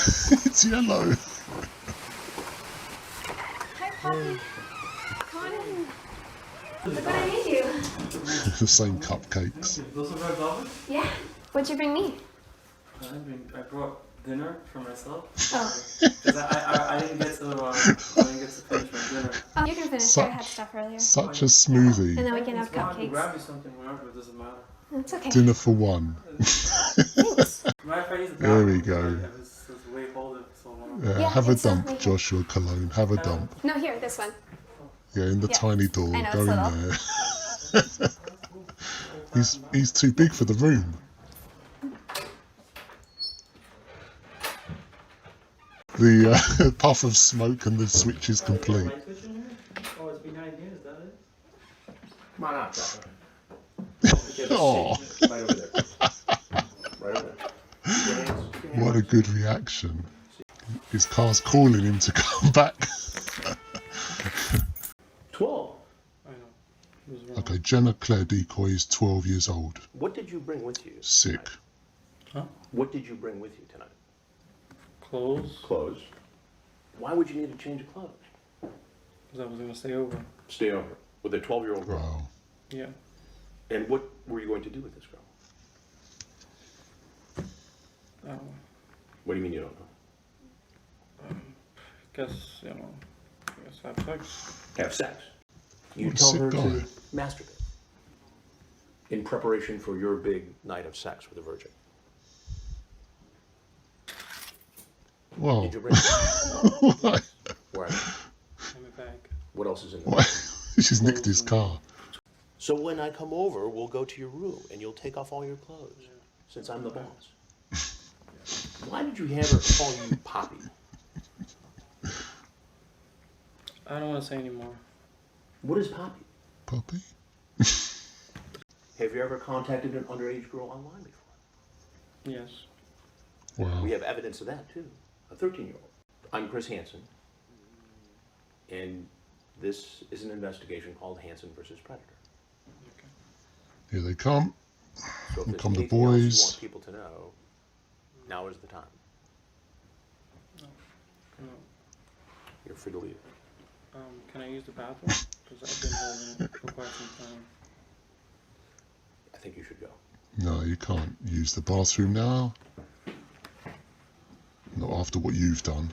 It's yellow. Hi, Poppy. Come on in. Look what I made you. The same cupcakes. Those are red velvet? Yeah. What'd you bring me? I brought dinner for myself. Oh. Because I didn't get to finish my dinner. Oh, you can finish. I had stuff earlier. Such a smoothie. And then we can have I can cupcakes. grab you something whenever, it doesn't matter. That's okay. Dinner for one. Thanks. There we go. I was way holding so long. Yeah, Yeah, have a it's dump, right here. Joshua Cologne. Have a dump. No, here, this one. Yeah, in the Yeah. tiny door. I know, Go it's in there. He's too big for the room. The puff of smoke and the switch is complete. Oh, it's behind you, is that it? Come on out, Joshua. Oh, Right over there. Right over there. what a good reaction. His car's calling him to come back. 12. I know. It was wrong. Okay, Jenna Claire Decoy is 12 years old. What did you bring with you? Sick. Huh? What did you bring with you tonight? Clothes? Clothes. Why would you need a change of clothes? Because I was going to stay over. Stay over with a 12-year-old girl. Wow. Yeah. And what were you going to do with this girl? What do you mean you don't know? Guess have sex. Have sex. You What a tell sick her guy. to masturbate in preparation for your big night of sex with a virgin. Well, Did you bring it? why? Where? In my bag. What else is in there? Why? She's nicked his car. So when I come over, we'll go to your room and you'll take off all your clothes, since I'm the boss. Why did you have her call you Poppy? I don't want to say anymore. What is Poppy? Puppy? Have you ever contacted an underage girl online before? Yes. Wow. We have evidence of that too. A 13-year-old. I'm Chris Hansen, and this is an investigation called HANSEN Vs PREDATOR. Here they come. So if Here there's come the anything else you boys. want people to know, now is the time. No. You're free to leave. Can I use the bathroom? Because I've been holding it for quite some time. I think you should go. No, you can't use the bathroom now. Not after what you've done.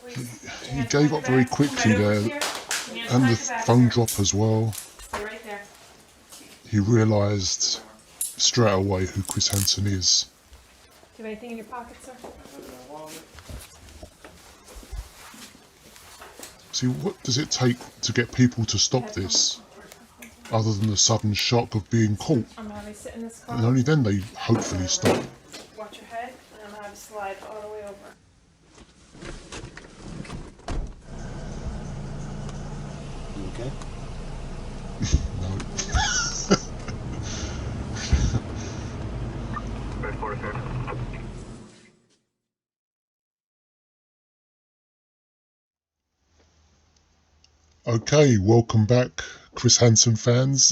He gave up very quickly there, and the phone drop as well. Right there. He realised straight away who Chris Hansen is. Do you have anything in your pocket, sir? See, what does it take to get people to stop this, other than the sudden shock of being caught? I'm gonna have you sit in this car. And only then they hopefully stop. Watch your head, and I'm gonna have you slide all the way over. You okay? No. Okay, welcome back, Chris Hansen fans.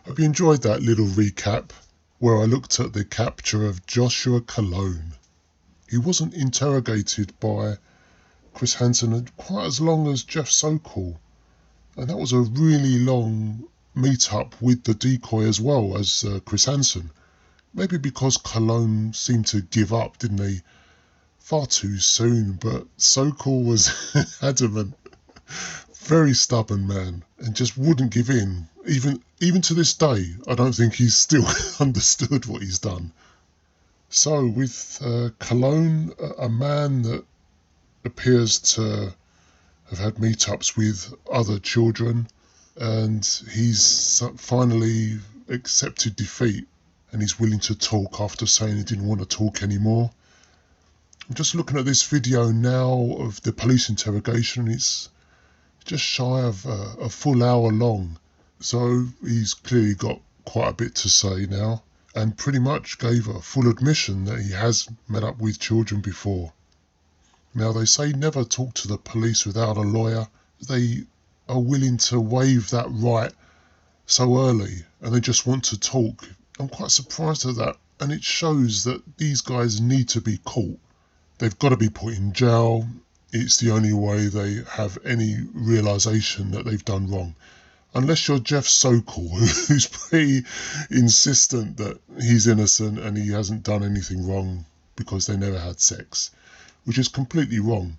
Hope you enjoyed that little recap where I looked at the capture of Joshua Cologne. He wasn't interrogated by Chris Hansen quite as long as Jeff Sokol, and that was a really long meet-up with the decoy as well as Chris Hansen. Maybe because Cologne seemed to give up, didn't he? Far too soon, but Sokol was adamant. Very stubborn man, and just wouldn't give in. Even to this day, I don't think he's still understood what he's done. So with Cologne, a man that appears to have had meetups with other children, and he's finally accepted defeat, and he's willing to talk after saying he didn't want to talk anymore. I'm just looking at this video now of the police interrogation. It's just shy of a full hour long, so he's clearly got quite a bit to say now, and pretty much gave a full admission that he has met up with children before. Now, they say never talk to the police without a lawyer. They are willing to waive that right so early, and they just want to talk. I'm quite surprised at that And it shows that these guys need to be caught. They've got to be put in jail. It's the only way they have any realization that they've done wrong. Unless you're Jeff Sokol, who's pretty insistent that he's innocent and he hasn't done anything wrong because they never had sex, which is completely wrong.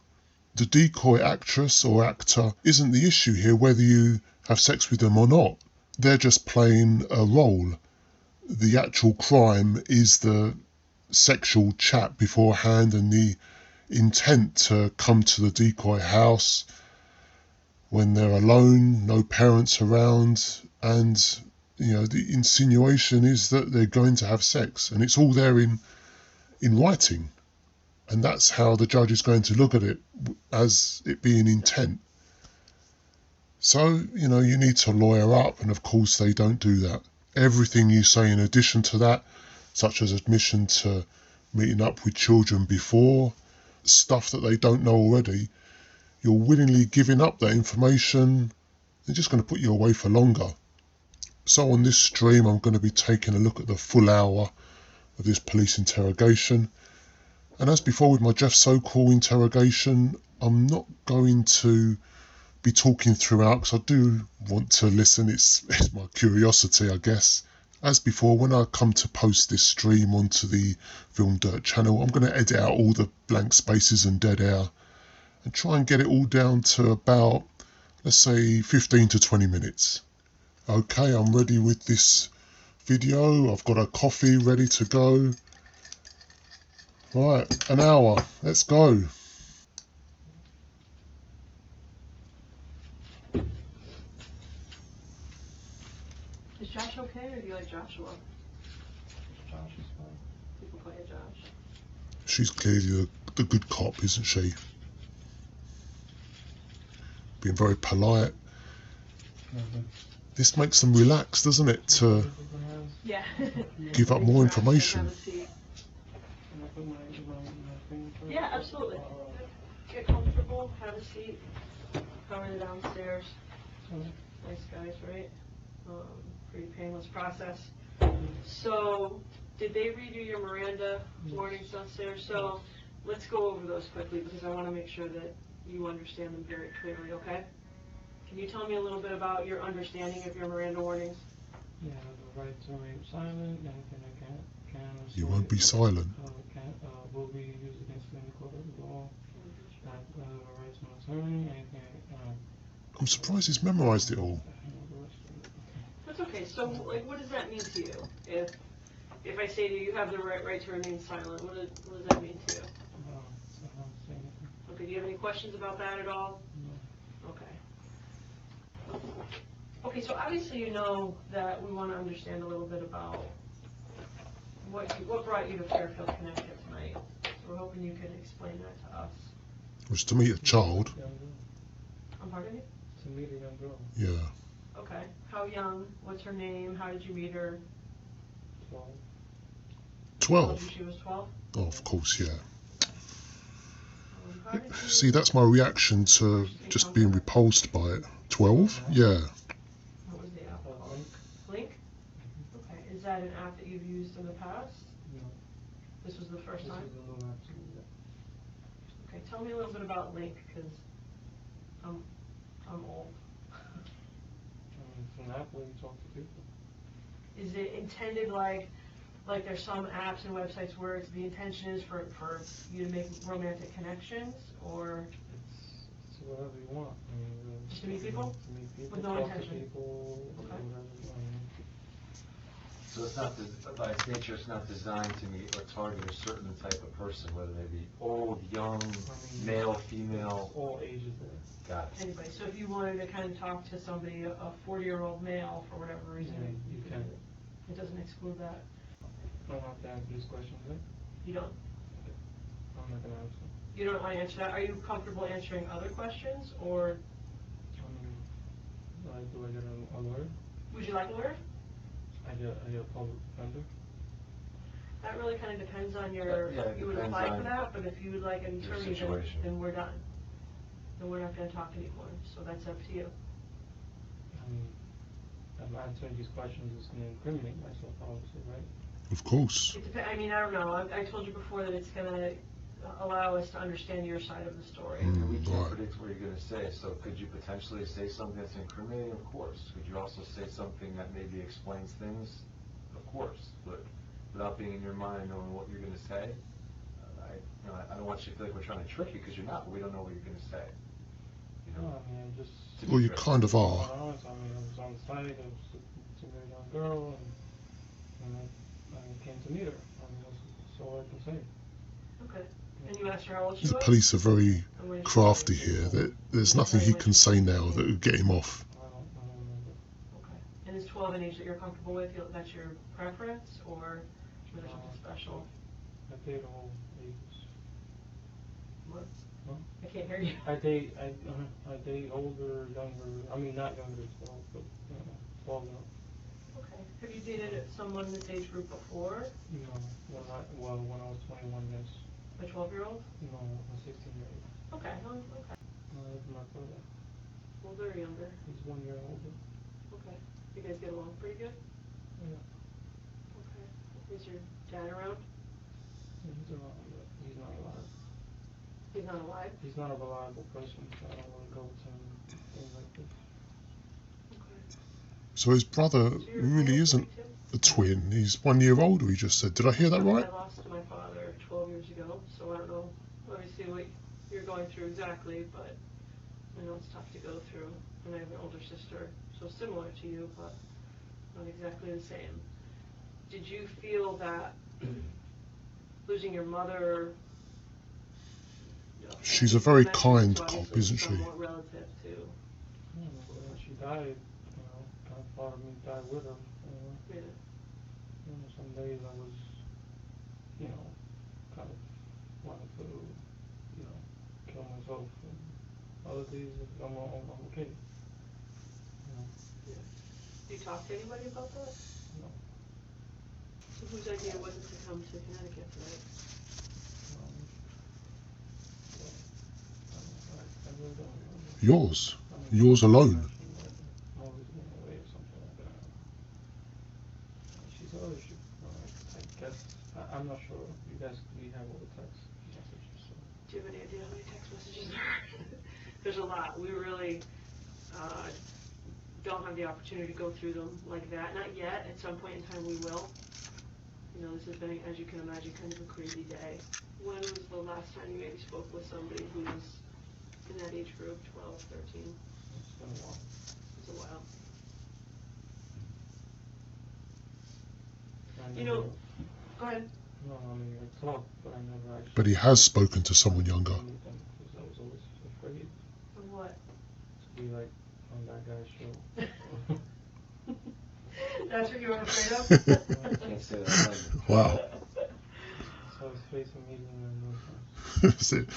The decoy actress or actor isn't the issue here, whether you have sex with them or not. They're just playing a role. The actual crime is the sexual chat beforehand and the intent to come to the decoy house when they're alone, no parents around, and the insinuation is that they're going to have sex, and it's all there in writing, and that's how the judge is going to look at it, as it being intent. So you need to lawyer up, and of course they don't do that. Everything you say in addition to that, such as admission to meeting up with children before, stuff that they don't know already, you're willingly giving up that information. They're just going to put you away for longer. So on this stream, I'm going to be taking a look at the full hour of this police interrogation. And as before with my Jeff Sokol interrogation, I'm not going to be talking throughout because I do want to listen. It's my curiosity, I guess. As before, when I come to post this stream onto the FilmDirt channel, I'm going to edit out all the blank spaces and dead air and try and get it all down to about, let's say, 15 to 20 minutes. Okay, I'm ready with this video. I've got a coffee ready to go. Right, an hour. Let's go. Is Josh okay, or do you like Joshua? Josh is fine. People call you Josh. She's clearly the good cop, isn't she? Being very polite. This makes them relax, doesn't it, to Yeah. give up more information. Have a seat. Yeah, absolutely. Get comfortable, have a seat. Cover the downstairs. Nice guys, right? Pretty painless process. So, did they read you your Miranda warnings downstairs? So, let's go over those quickly because I want to make sure that you understand them very clearly, okay? Can you tell me a little bit about your understanding of your Miranda warnings? Yeah, the right to remain silent, anything I can You won't be silent. will be used against you in the court of law. Not the right to an attorney, anything I'm surprised he's memorised it all. That's okay. So, like, what does that mean to you? If I say to you, you have the right to remain silent, what does that mean to you? Okay, do you have any questions about that at all? No. Okay. Okay, so obviously you know that we want to understand a little bit about what brought you to Fairfield, Connecticut tonight. So we're hoping you could explain that to us. It was to meet a child. I'm pardon you? To meet a young girl. Yeah. Okay. How young? What's her name? How did you meet her? 12. 12? She was 12? Oh, of course, yeah. How did you... See, that's my reaction to just being repulsed by it. 12? Yeah. What was the app called? Link? Okay. Is that an app that you've used in the past? No. This was the first time? This is a little absolute. Okay, tell me a little bit about Link, because I'm old. It's an app where you talk to people. Is it intended like there's some apps and websites where the intention is for you to make romantic connections, or It's whatever you want. I mean, just to meet people? To meet people, With no talk intention? to people, Okay. whatever you want. So it's not, by its nature, it's not designed to meet or target a certain type of person, whether they be old, young, male, female. All ages there. Got it. Anybody. So if you wanted to kind of talk to somebody, a 40-year-old male, for whatever reason, Yeah, you can. It doesn't exclude that. I don't have to answer this question, right? You don't. I'm not gonna answer. You don't want to answer that. Are you comfortable answering other questions, or I mean, do I get a lawyer? would you like a lawyer? I get a public defender. That really kind of depends on your, Yeah, it you would depends apply for on that, but if you would like an your attorney, situation. then we're done. Then we're not going to talk anymore, so that's up to you. I mean, I'm answering these questions is going to incriminate myself, obviously, right? Of course. I mean, I don't know. I told you before that it's gonna allow us to understand your side of the story. And we can't Right. predict what you're gonna say, so could you potentially say something that's incriminating? Of course. Could you also say something that maybe explains things? Of course. But without being in your mind, knowing what you're gonna say, I don't want you to feel like we're trying to trick you, because you're not, but we don't know what you're gonna say. You No, know? I mean, just. To be Well, you fair. kind of are. I mean, I was on site, I was to a young girl, and I came to meet her. I mean, that's all I can say. Okay. And you asked her how old she The was? police are very And what did she crafty say? here. There's nothing he can say now that would get him off. I don't remember. Okay. And is 12 an age that you're comfortable with? That's your preference, or there's something special? I date all ages. What? Huh? I can't hear you. I date older, younger. I mean, not younger, 12, but 12 and up. Okay. Have you dated someone in this age group before? No, when I was 21, yes. A 12-year-old? No, a 16-year-old. Okay. Oh, okay. I live with my brother. Older or younger? He's 1 year older. Okay. You guys get along pretty good? Yeah. Okay. Is your dad around? He's around, but he's not alive. He's not alive? He's not a reliable person, so I don't really go to him, things like this. Okay. So his brother So you're really isn't 42? a twin. He's 1 year older, he just said. Did I hear that right? I lost my father 12 years ago, so I don't know, obviously, what you're going through exactly, but I know it's tough to go through. And I have an older sister, so similar to you, but not exactly the same. Did you feel that losing your mother... She's a very you mentioned kind it's cop, obviously isn't she? somewhat relative to... When she died, kind of part of me died with her. Yeah. Some days I was, kind of wanted to, kill myself. And other days I'm okay. Yeah. Did you talk to anybody about that? No. So whose idea was it to come to Connecticut tonight? I really don't remember. Yours. Yours alone. Mother's going away or something like that. She said, I guess, I'm not sure. You have all the text messages, so. Do you have any idea how many text messages there are? There's a lot. We really don't have the opportunity to go through them like that. Not yet. At some point in time we will. This has been, as you can imagine, kind of a crazy day. When was the last time you maybe spoke with somebody who was in that age group, 12, 13? It's been a while. It's a while. Go ahead. No, I mean, I talked, but I never actually. But he has spoken to someone younger. Because I was always afraid Of what? to be like on that guy's show. That's what you were afraid of? I can't say that. Wow. So I was facing me and no sense. That's it.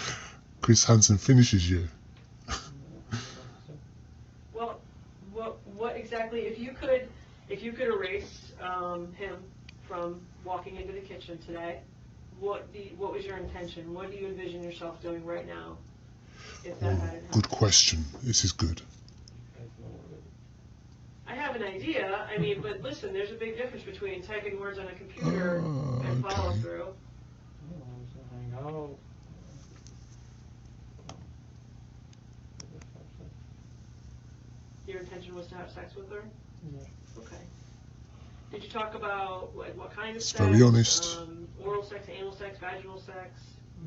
Chris Hansen finishes you. Well, what exactly, if you could erase him from walking into the kitchen today, what was your intention? What do you envision yourself doing right now if that hadn't happened? Good question. This is good. I have an idea, but listen, there's a big difference between typing words on a computer and follow Okay. through. Hang out. Your intention was to have sex with her? Yeah. Okay. Did you talk about what kind of It's sex? very honest. Oral sex, anal sex, vaginal sex?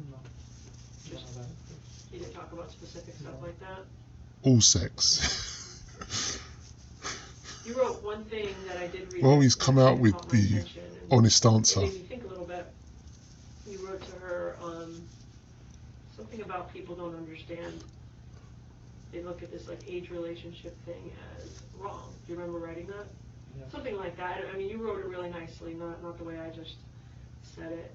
No. Just, None of that. you didn't talk about specific stuff like that? All sex. You wrote one thing that I did read. Well, that he's come out with caught my the attention, and honest it answer. made me think a little bit. You wrote to her something about people don't understand. They look at this age relationship thing as wrong. Do you remember writing that? Yeah. Something like that. You wrote it really nicely, not the way I just said it.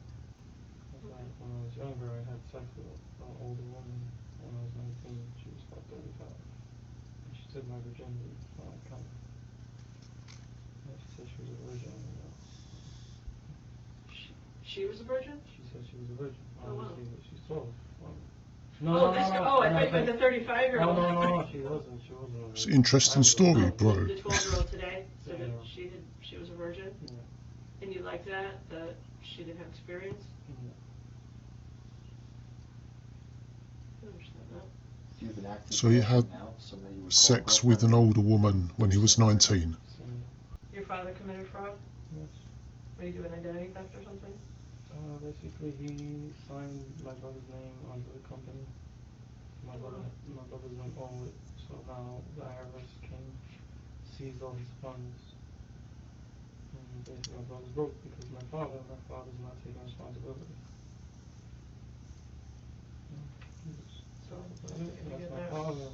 When I was younger, I had sex with an older woman. When I was 19, she was about 35. And she took my virginity, so I kind of. She said she was a virgin. She was a virgin? She said she was a virgin. Oh, wow. Obviously, she's 12. I thought the 35-year-old. No, she wasn't. It's an interesting story, bro. The 12-year-old today said that Yeah. she was a virgin? Yeah. And you like that she didn't have experience? Yeah. I understand that. Do you have an active So he had girlfriend now? Somebody you would call sex with an girlfriend? older woman when he was 19. So, Your father committed fraud? yes. Were you doing identity theft or something? Basically, he signed my brother's name onto the company. My brother didn't own it, so now the IRS came, seized all his funds. And basically, my brother's broke because my father's not taking responsibility. So, That's my father,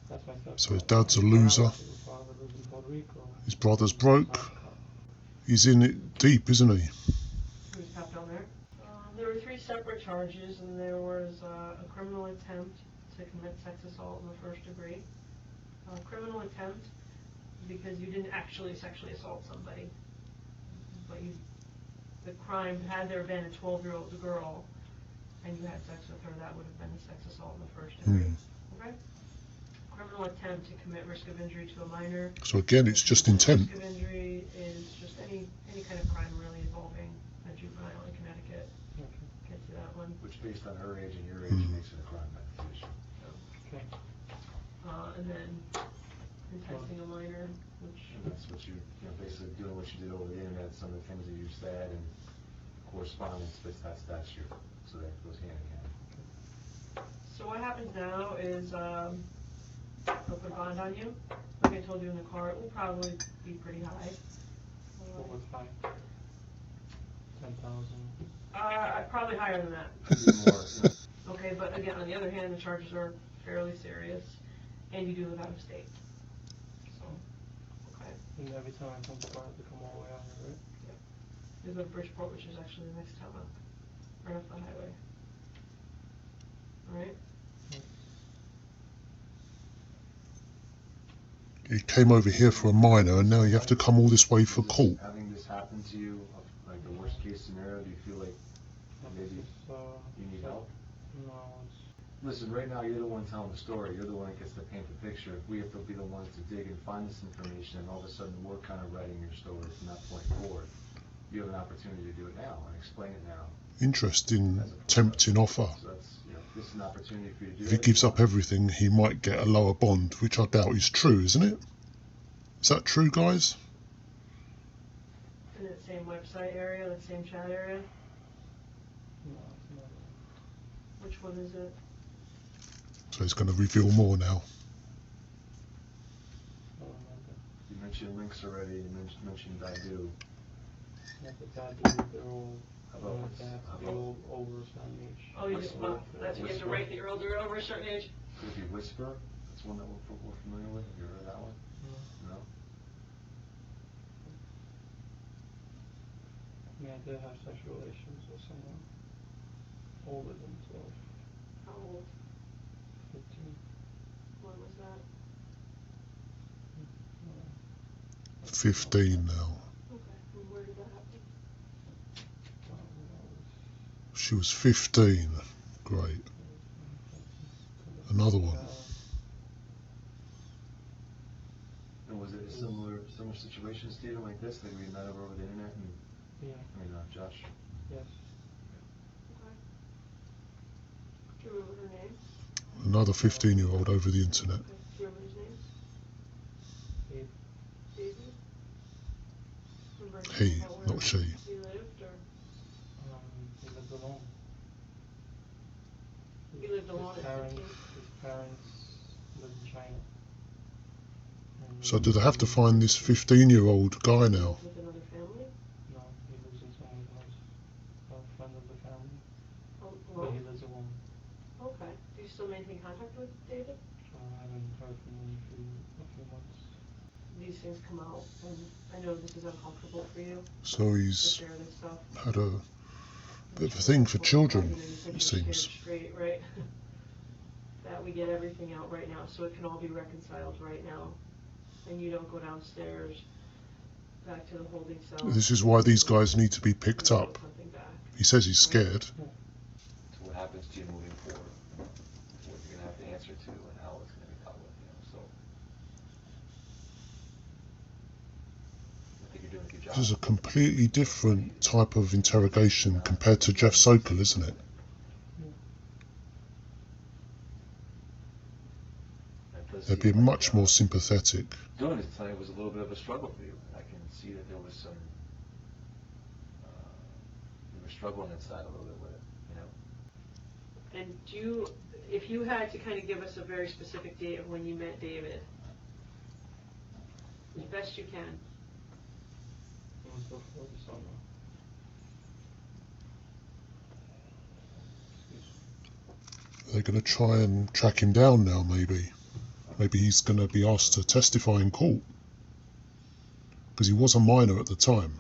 that's my stepfather. So his dad's a loser. His father lives in Puerto Rico. His brother's broke. He's in it deep, isn't he? Who's kept on there? There were 3 separate charges, and there was a criminal attempt to commit sex assault in the first degree. Criminal attempt because you didn't actually sexually assault somebody, but the crime, had there been a 12-year-old girl and you had sex with her, that would have been a sex assault in the first degree. Okay? Criminal attempt to commit risk of injury to a minor. So again, it's just intent. Risk of injury is just any kind of crime really involving a juvenile in Connecticut. Okay. Get to that one. Which based on her age and your age makes it a crime by definition. Okay. And then enticing a minor, which And that's what basically doing what you did over the internet, some of the things that you said and correspondence, but that's statute. So that goes hand in hand. So what happens now is they'll put a bond on you. Like I told you in the car, it will probably be pretty high. What was high? 10,000. Probably higher than that. Could be more, Okay, but again, on the other hand, the charges are fairly serious, and you do live out of state. So, okay. And every time I come to Florida, I have to come all the way out here, right? You go to Bridgeport, which is actually the next town up, right off the highway. Alright? He came over here for a minor, and now you have to come all this way for court. Having this happen to you, like the worst case scenario, do you feel like maybe you need help? No, Listen, right now you're the one telling the story. You're the one that gets to paint the picture. If we have to be the ones to dig and find this information, and all of a sudden we're kind of writing your story from that point forward, you have an opportunity to do it now and explain it now. Interesting, tempting offer. So that's, this is an opportunity for you to do If he that. gives up everything, he might get a lower bond, which I doubt is true, isn't it? Is that true, guys? In that same website area, that same chat area? no, it's not. Which one is it? So he's going to reveal more now. I don't remember. You mentioned links already. You mentioned Baidu. Not the bad, they're all. How about they have to be all over a certain age. Oh, you just, that's, you have to rate that you're over a certain age? Could it be Whisper? That's one that we're familiar with. Have you heard of that one? No? I mean, I did have sexual relations with someone older than 12, How old? 15. When was that? 15 now. Okay, and where did that happen? She was 15. Great. Another one. And was it a similar situation, Stephen, like this, that we met over the internet? And, Yeah. Josh? Yes. Okay. Do you remember her name? Another 15-year-old over the internet. Okay. Do you remember his name? He, David? Remember He, where not she. he lived, or? he lived alone. He lived alone His at parents, 15? his parents lived in China. And So do they have to find this 15-year-old guy now? With another family? No, he lives in someone's house. A friend of the family. Oh, But he alone? lives alone. Okay. Do you still maintain contact with David? I haven't heard from him in a few months. These things come out, and I know this is uncomfortable for you So to he's share this stuff. had a bit of a thing for children, You said it you were scared seems. straight, right? That we get everything out right now, so it can all be reconciled right now, and you don't go downstairs back to the holding cell. This is why these guys need to be picked up. Something back. He says he's scared. So what happens to you moving forward? What you're going to have to answer to and how it's going to be dealt with, so. I think you're doing a good job. This is a completely different type of interrogation compared to Jeff Sokol, isn't it? They'd be much more sympathetic. Doing this tonight was a little bit of a struggle for you. I can see that there was some, you were struggling inside a little bit with it, you know? And if you had to kind of give us a very specific date of when you met David, as best you can. It was before the summer. They're going to try and track him down now, maybe. Maybe he's going to be asked to testify in court. Because he was a minor at the time.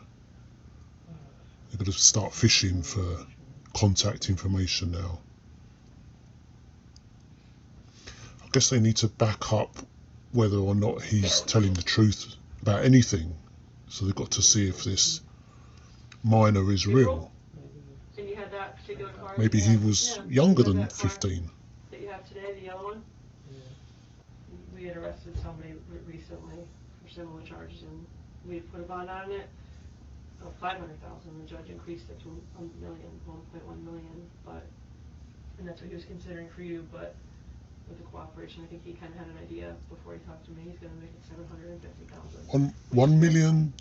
They're going to start fishing for contact information now. I guess they need to back up whether or not he's telling the truth about anything. So they've got to see if this minor is real. And you had that particular car? Maybe he was younger than 15. That you have today, the yellow one? Yeah. We had arrested somebody recently for similar charges, and we put a bond on it of $500,000. The judge increased it to $1 million, 1.1 million, and that's what he was considering for you, but with the cooperation, I think he kind of had an idea before he talked to me. He's going to make it $750,000. On $1 million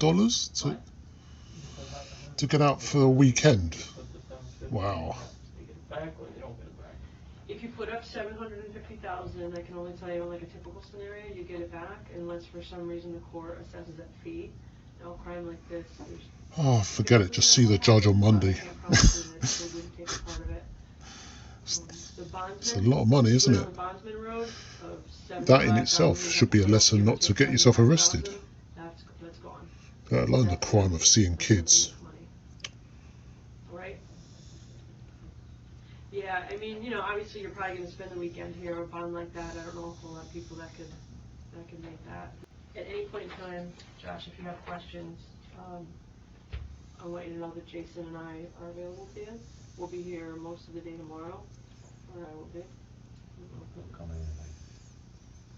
to get out for a weekend. Wow. If you put up $750,000, I can only tell you in like a typical scenario, you get it back unless for some reason the court assesses that fee. Now, a crime like this, Oh, forget it. Just see the judge on Monday. It's a lot of money, isn't it? That in itself should be a lesson not to get yourself arrested. That's gone. Let alone the crime of seeing kids. Right? Yeah, I mean, you know, obviously you're probably going to spend the weekend here. A bond like that, I don't know if a lot of people that could make that. At any point in time, Josh, if you have questions, I want you to know that Jason and I are available to you. We'll be here most of the day tomorrow, or I will be. We'll come in tonight.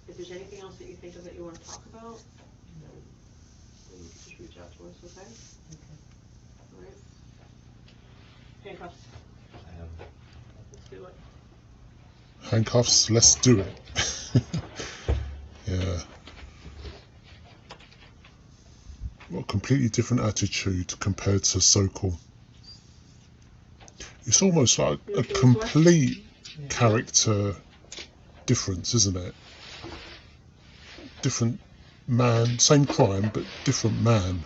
If there's anything else that you think of that you want to talk about, then you can just reach out to us, okay? All right. Handcuffs. Let's do it. Handcuffs, let's do it. Yeah. What a completely different attitude compared to Sokol. It's almost like a complete character difference, isn't it? Different man, same crime, but different man.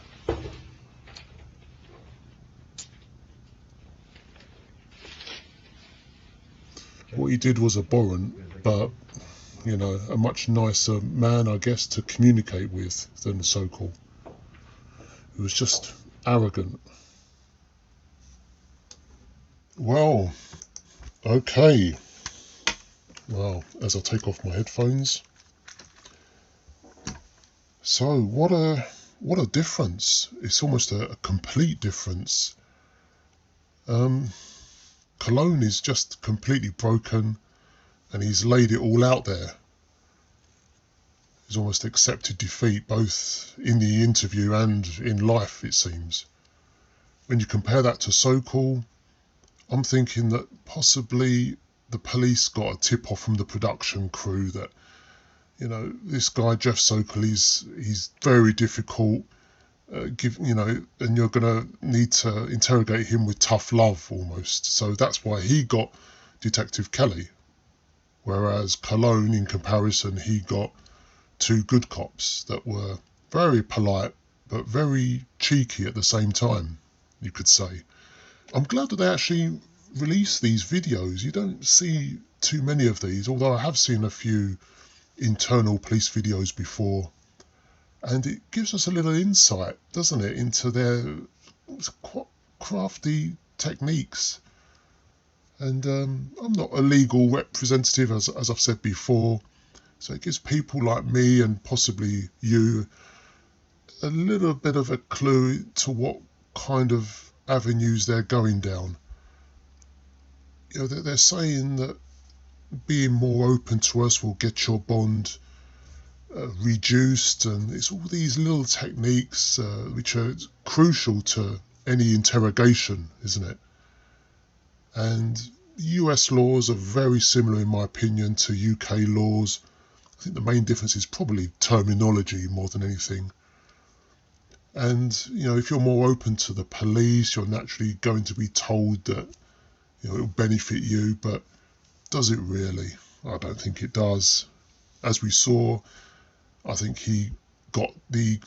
What he did was abhorrent, but, you know, a much nicer man, I guess, to communicate with than Sokol. It was just arrogant. Well, okay. Well, as I take off my headphones. So, what a difference. It's almost a complete difference. Cologne is just completely broken, and he's laid it all out there. He's almost accepted defeat, both in the interview and in life, it seems. When you compare that to Sokol, I'm thinking that possibly the police got a tip off from the production crew that, you know, this guy Jeff Sokol, he's very difficult, and you're going to need to interrogate him with tough love almost. So that's why he got Detective Kelly, whereas Cologne, in comparison, he got two good cops that were very polite but very cheeky at the same time, you could say. I'm glad that they actually release these videos. You don't see too many of these, although I have seen a few internal police videos before, and it gives us a little insight, doesn't it, into their quite crafty techniques. And I'm not a legal representative, as I've said before, so it gives people like me and possibly you a little bit of a clue to what kind of avenues they're going down. You know, they're saying that being more open to us will get your bond reduced, and it's all these little techniques which are crucial to any interrogation, isn't it? And US laws are very similar, in my opinion, to UK laws. I think the main difference is probably terminology more than anything. And, if you're more open to the police, you're naturally going to be told that, it'll benefit you, but does it really? I don't think it does. As we saw, I think he got the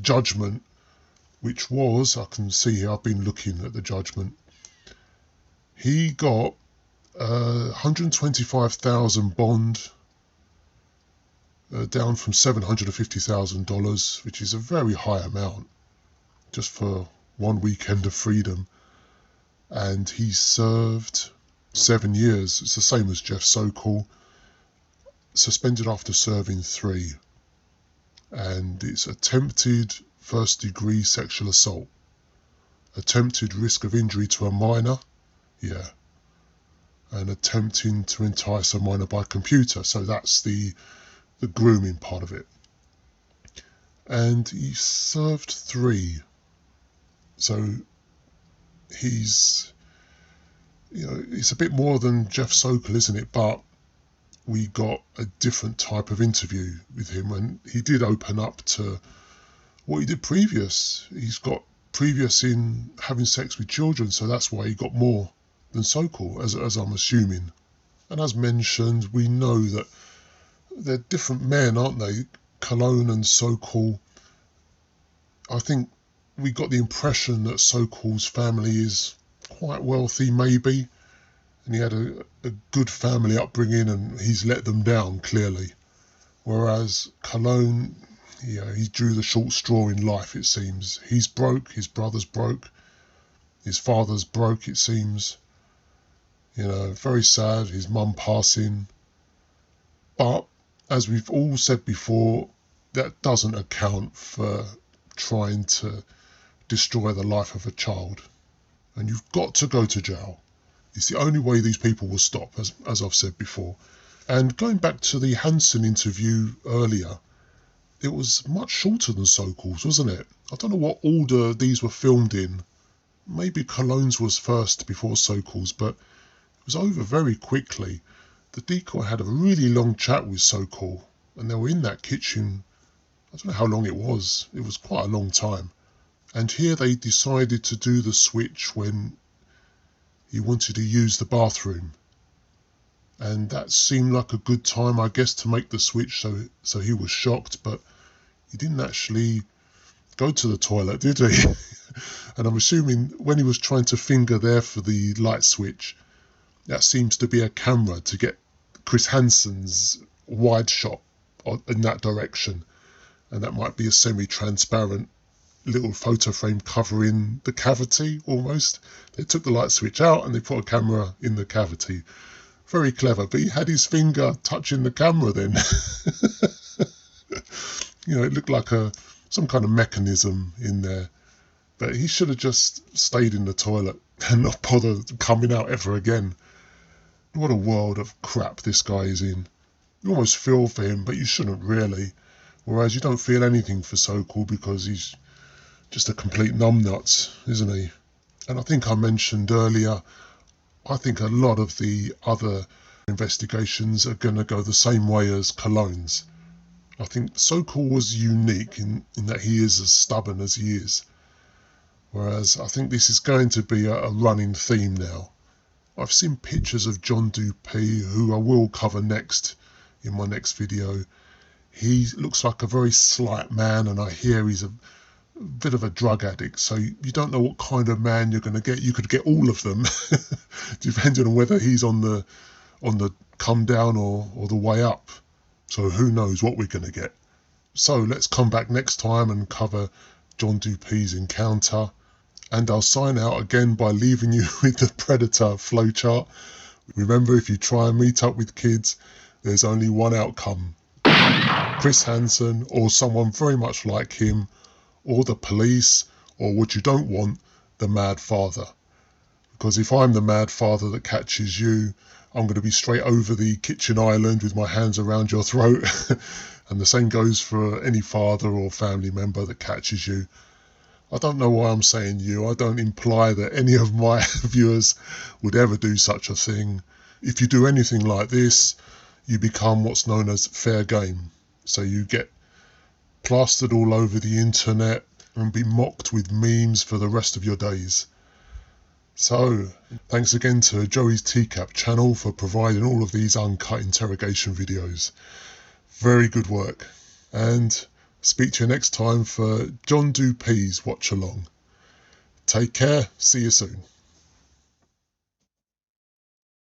judgment, which was, I can see here, I've been looking at the judgment. He got $125,000 bond, down from $750,000, which is a very high amount just for 1 weekend of freedom. And he served 7 years. It's the same as Jeff Sokol, suspended after serving 3. And it's attempted first-degree sexual assault, attempted risk of injury to a minor, and attempting to entice a minor by computer. So that's the grooming part of it. And he served 3. So he's, it's a bit more than Jeff Sokol, isn't it? But we got a different type of interview with him, and he did open up to what he did previous. He's got previous in having sex with children, so that's why he got more than Sokol, as I'm assuming. And as mentioned, we know that they're different men, aren't they? Cologne and Sokol. I think we got the impression that Sokol's family is quite wealthy, maybe, and he had a good family upbringing, and he's let them down, clearly. Whereas Cologne, he drew the short straw in life, it seems. He's broke, his brother's broke, his father's broke, it seems. Very sad, his mum passing. But as we've all said before, that doesn't account for trying to destroy the life of a child. And you've got to go to jail. It's the only way these people will stop, as I've said before. And going back to the Hansen interview earlier, it was much shorter than Sokol's, wasn't it? I don't know what order these were filmed in. Maybe Cologne's was first before Sokol's, but it was over very quickly. The decoy had a really long chat with Sokol, and they were in that kitchen. I don't know how long it was. It was quite a long time. And here they decided to do the switch when he wanted to use the bathroom. And that seemed like a good time, I guess, to make the switch, so he was shocked, but he didn't actually go to the toilet, did he? And I'm assuming when he was trying to finger there for the light switch, that seems to be a camera to get Chris Hansen's wide shot in that direction. And that might be a semi-transparent little photo frame covering the cavity, almost. They took the light switch out and they put a camera in the cavity. Very clever, but he had his finger touching the camera then. It looked like some kind of mechanism in there. But he should have just stayed in the toilet and not bothered coming out ever again. What a world of crap this guy is in. You almost feel for him, but you shouldn't really. Whereas you don't feel anything for Sokol because he's just a complete numbnuts, isn't he? And I think I mentioned earlier, I think a lot of the other investigations are going to go the same way as Cologne's. I think Sokol was unique in that he is as stubborn as he is. Whereas I think this is going to be a running theme now. I've seen pictures of John Dupee, who I will cover next in my next video. He looks like a very slight man, and I hear he's a bit of a drug addict, so you don't know what kind of man you're going to get. You could get all of them, depending on whether he's on the come down or the way up. So who knows what we're going to get. So let's come back next time and cover John Dupee's encounter. And I'll sign out again by leaving you with the Predator flowchart. Remember, if you try and meet up with kids, there's only one outcome. Chris Hansen, or someone very much like him, or the police, or what you don't want, the mad father. Because if I'm the mad father that catches you, I'm going to be straight over the kitchen island with my hands around your throat And the same goes for any father or family member that catches you. I don't know why I'm saying you. I don't imply that any of my viewers would ever do such a thing. If you do anything like this, you become what's known as fair game. So you get plastered all over the internet and be mocked with memes for the rest of your days. So, thanks again to Joey's TCAP channel for providing all of these uncut interrogation videos. Very good work. And speak to you next time for John Dupee's Watchalong. Take care. See you soon.